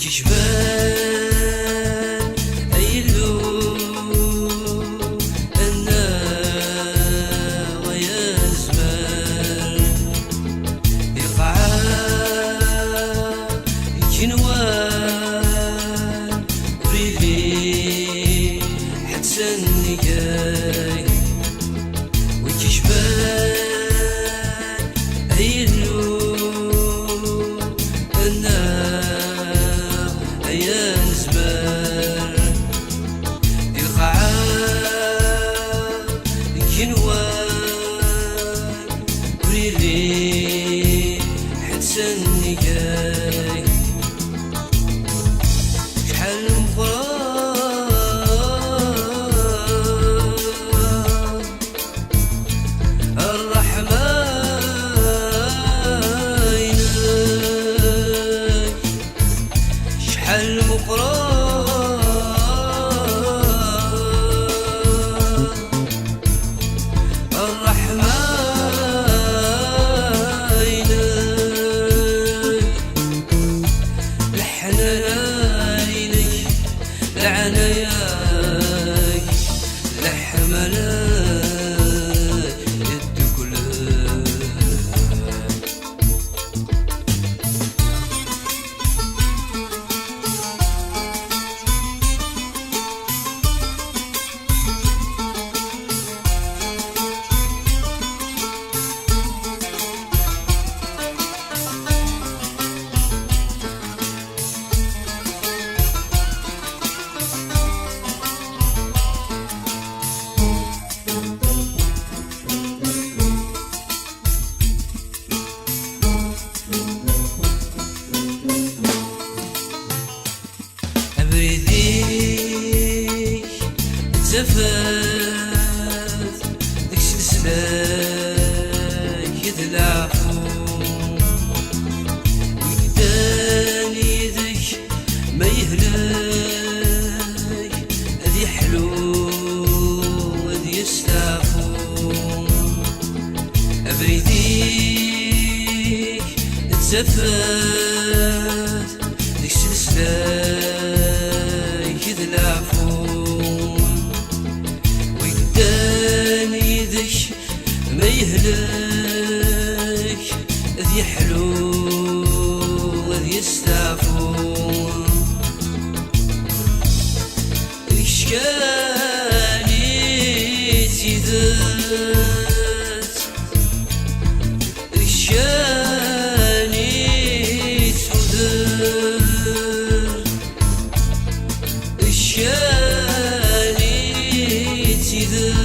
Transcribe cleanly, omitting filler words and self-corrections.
وكشبان أيلو أنا ويا زمان يقعا جنوان بريلي حتسن جاي وكشبان أيلو أنا أيان زمان القاعة كنوان وريلي حتسني جاي شحال مغرام الرحمة شحال مقران الرحمة لحنا عينك لعناياك لحمنا يد كلها أبرديك تزفات ديك سلسلاك يدلعفو وقداني ذيك ما يهلاك هذي حلو هذي يستعفو أبرديك تزفات ديك سلسلاك يدلعفون وقداني ذيك ما يهلك ذي حلو وذي يستعفون إشكالي تذات إشكالي تذات إشكالي تذات